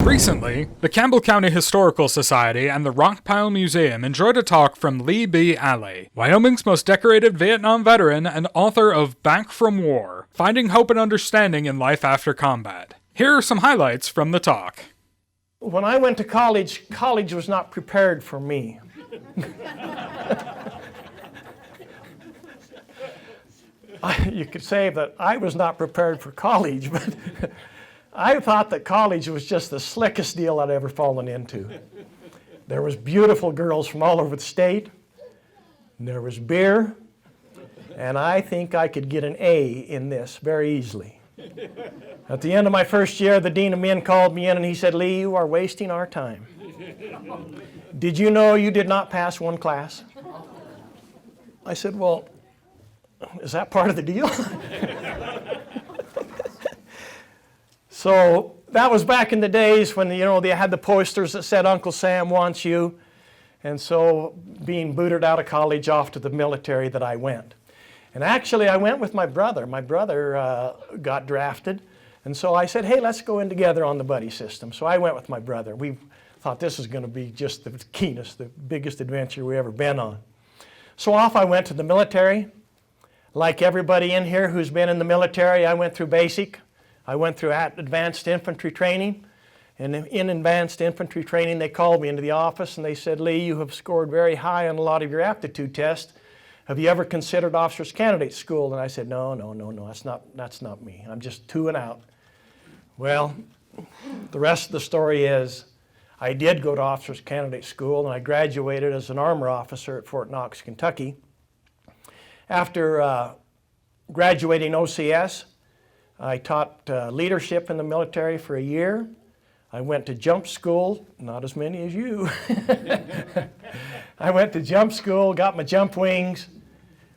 Recently, the Campbell County Historical Society and the Rockpile Museum enjoyed a talk from Lee B. Alley, Wyoming's most decorated Vietnam veteran and author of Back from War, Finding Hope and Understanding in Life After Combat. Here are some highlights from the talk. When I went to college, college was not prepared for me. You could say that I was not prepared for college, but I thought that college was just the slickest deal I'd ever fallen into. There was beautiful girls from all over the state, and there was beer, and I think I could get an A in this very easily. At the end of my first year, the dean of men called me in and he said, "Lee, you are wasting our time. Did you know you did not pass one class?" I said, "Well, is that part of the deal?" So that was back in the days when, they had the posters that said, "Uncle Sam wants you." And so being booted out of college off to the military that I went. And actually I went with my brother. My brother got drafted. And so I said, "Hey, let's go in together on the buddy system." So I went with my brother. We thought this is going to be just the keenest, the biggest adventure we've ever been on. So off I went to the military. Like everybody in here who's been in the military, I went through basic. I went through advanced infantry training. And in advanced infantry training, they called me into the office and they said, "Lee, you have scored very high on a lot of your aptitude tests. Have you ever considered officers candidate school?" And I said, No, that's not me. I'm just two and out. Well, the rest of the story is I did go to officers candidate school and I graduated as an armor officer at Fort Knox, Kentucky. After graduating OCS, I taught leadership in the military for a year. I went to jump school, not as many as you. I went to jump school, got my jump wings,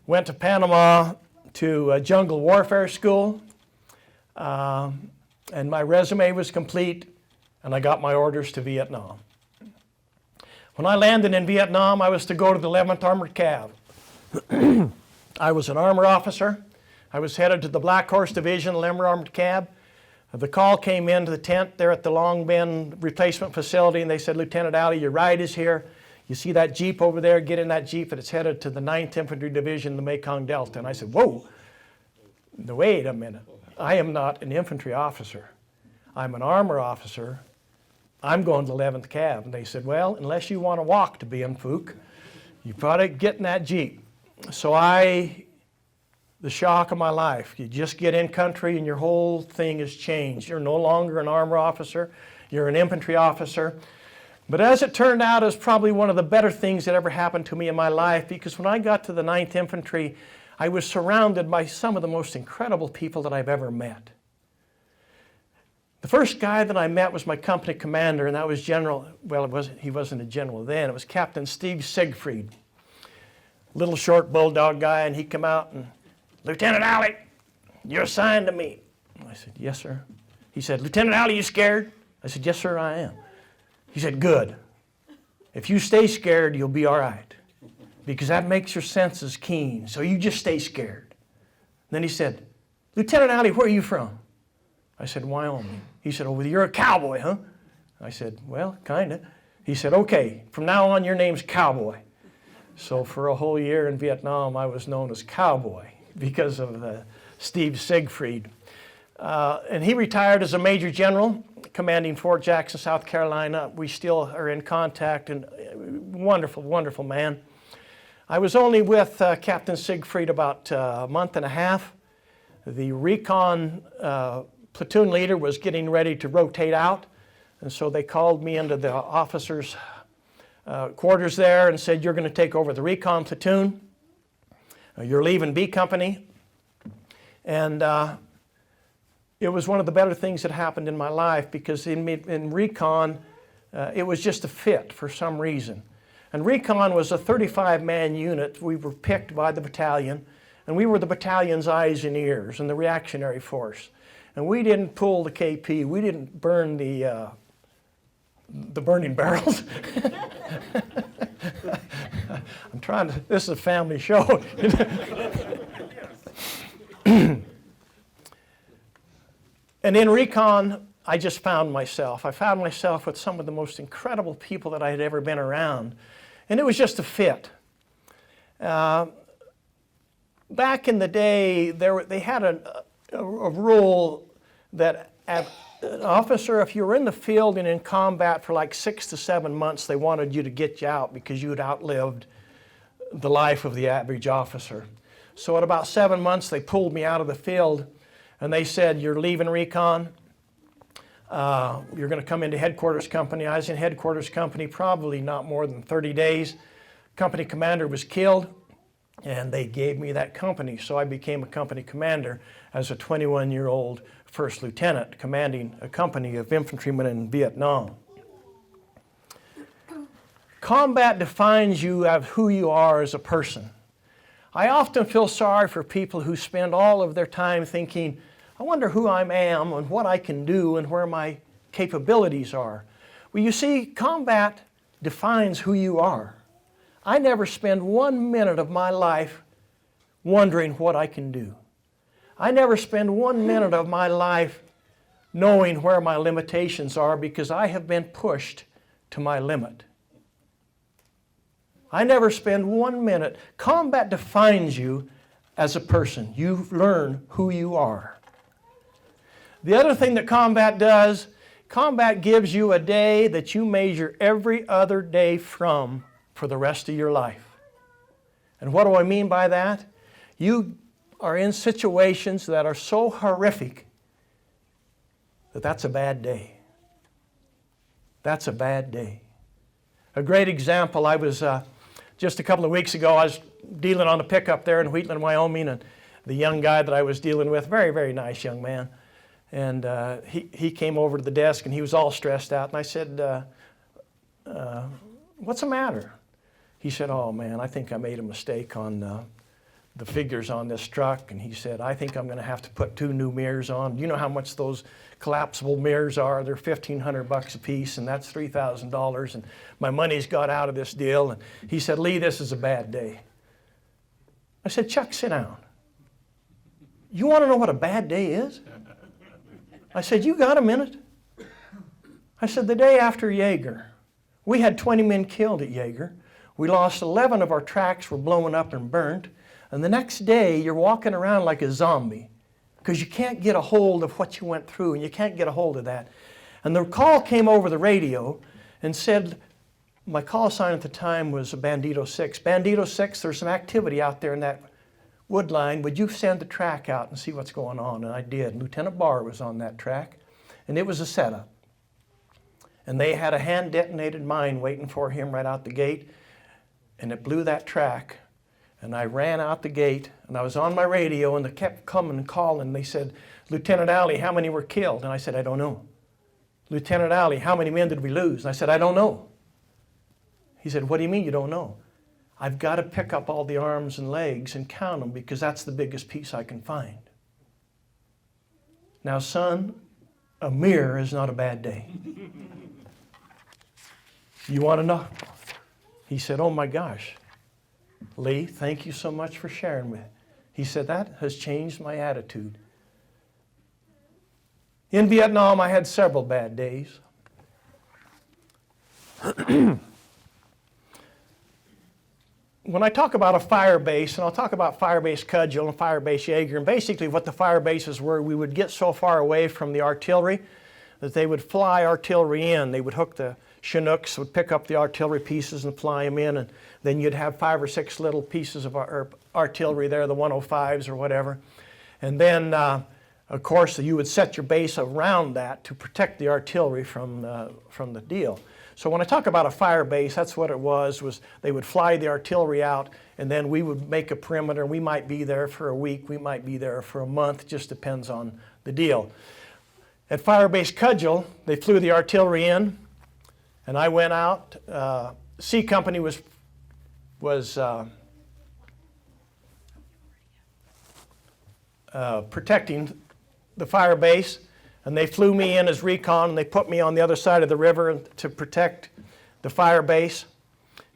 went to Panama to jungle warfare school, and my resume was complete, and I got my orders to Vietnam. When I landed in Vietnam, I was to go to the 11th Armored Cav. I was an armor officer. I was headed to the Black Horse Division, 11th Armored Cav. The call came into the tent there at the Long Bend replacement facility, and they said, "Lieutenant Alley, your ride is here. You see that Jeep over there? Get in that Jeep, and it's headed to the 9th Infantry Division, the Mekong Delta." And I said, "Whoa, wait a minute. I am not an infantry officer. I'm an armor officer. I'm going to 11th Cav." And they said, "Well, unless you want to walk to Bien-Phuc, you probably get in that Jeep." So the shock of my life, you just get in country and your whole thing has changed. You're no longer an armor officer, you're an infantry officer. But as it turned out, it was probably one of the better things that ever happened to me in my life, because when I got to the 9th Infantry, I was surrounded by some of the most incredible people that I've ever met. The first guy that I met was my company commander, and that was he wasn't a general then, it was Captain Siegfried. Little short bulldog guy, and he come out and, "Lieutenant Alley, you're assigned to me." I said, "Yes, sir." He said, "Lieutenant Alley, you scared?" I said, "Yes, sir, I am." He said, "Good. If you stay scared, you'll be all right, because that makes your senses keen, so you just stay scared." Then he said, "Lieutenant Alley, where are you from?" I said, "Wyoming." He said, "Oh, well, you're a cowboy, huh?" I said, "Well, kind of." He said, "Okay, from now on, your name's Cowboy." So for a whole year in Vietnam, I was known as Cowboy because of Steve Siegfried. And he retired as a Major General, commanding Fort Jackson, South Carolina. We still are in contact, and wonderful, wonderful man. I was only with Captain Siegfried about a month and a half. The recon platoon leader was getting ready to rotate out, and so they called me into the officers' quarters there and said, "You're going to take over the recon platoon. You're leaving B Company." And it was one of the better things that happened in my life, because in recon, it was just a fit for some reason. And recon was a 35-man unit. We were picked by the battalion, and we were the battalion's eyes and ears and the reactionary force. And we didn't pull the KP. We didn't burn the burning barrels. This is a family show. And in recon, I just found myself. I found myself with some of the most incredible people that I had ever been around. And it was just a fit. Back in the day, they had a rule that an officer, if you were in the field and in combat for like 6 to 7 months, they wanted you to get you out because you had outlived the life of the average officer. So at about 7 months, they pulled me out of the field and they said, "You're leaving recon. You're going to come into headquarters company." I was in headquarters company probably not more than 30 days. Company commander was killed, and they gave me that company. So I became a company commander as a 21-year-old first lieutenant commanding a company of infantrymen in Vietnam. Combat defines you as who you are as a person. I often feel sorry for people who spend all of their time thinking, "I wonder who I am and what I can do and where my capabilities are." Well, you see, combat defines who you are. I never spend 1 minute of my life wondering what I can do. I never spend 1 minute of my life knowing where my limitations are because I have been pushed to my limit. I never spend 1 minute. Combat defines you as a person. You learn who you are. The other thing that combat does, combat gives you a day that you measure every other day from for the rest of your life. And what do I mean by that? You are in situations that are so horrific that that's a bad day. That's a bad day. A great example, I was just a couple of weeks ago, I was dealing on a pickup there in Wheatland, Wyoming, and the young guy that I was dealing with, very, very nice young man, and he came over to the desk and he was all stressed out, and I said, "What's the matter?" He said, "Oh man, I think I made a mistake on the figures on this truck." And he said, "I think I'm going to have to put 2 new mirrors on. You know how much those collapsible mirrors are? They're $1,500 a piece, and that's $3,000. And my money's got out of this deal." And he said, "Lee, this is a bad day." I said, "Chuck, sit down. You want to know what a bad day is?" I said, "You got a minute?" I said, "The day after Jaeger, we had 20 men killed at Jaeger. We lost 11 of our tracks were blown up and burnt. And the next day, you're walking around like a zombie because you can't get a hold of what you went through, and you can't get a hold of that." And the call came over the radio and said, my call sign at the time was Bandito 6. "Bandito 6, there's some activity out there in that wood line. Would you send the track out and see what's going on?" And I did. Lieutenant Barr was on that track, and it was a setup. And they had a hand-detonated mine waiting for him right out the gate, and it blew that track. And I ran out the gate, and I was on my radio, and they kept coming and calling. They said, "Lieutenant Alley, how many were killed?" And I said, "I don't know." "Lieutenant Alley, how many men did we lose?" And I said, "I don't know." He said, "What do you mean you don't know?" "I've got to pick up all the arms and legs and count them because that's the biggest piece I can find." Now, son, a mirror is not a bad day. You want to know? He said, "Oh my gosh, Lee, thank you so much for sharing with me." He said, "That has changed my attitude." In Vietnam, I had several bad days. When I talk about a fire base, and I'll talk about Firebase Cudgel and Firebase Jaeger, and basically what the fire bases were, we would get so far away from the artillery that they would fly artillery in. They would hook the Chinooks, would pick up the artillery pieces and fly them in, and then you'd have 5 or 6 little pieces of artillery there, the 105s or whatever. And then, of course, you would set your base around that to protect the artillery from the deal. So when I talk about a fire base, that's what it was they would fly the artillery out, and then we would make a perimeter. We might be there for a week, we might be there for a month, just depends on the deal. At Firebase Cudgel, they flew the artillery in, and I went out. C Company was protecting the fire base, and they flew me in as recon, and they put me on the other side of the river to protect the fire base.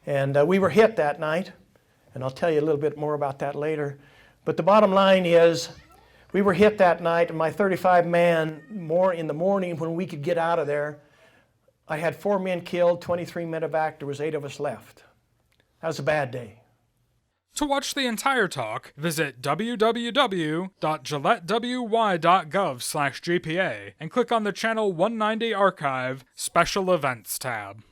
And we were hit that night, and I'll tell you a little bit more about that later. But the bottom line is, We were hit that night, and my 35-man, more in the morning when we could get out of there, I had 4 men killed, 23 medevac. There was 8 of us left. That was a bad day. To watch the entire talk, visit www.gillettewy.gov/GPA and click on the Channel 190 Archive Special Events tab.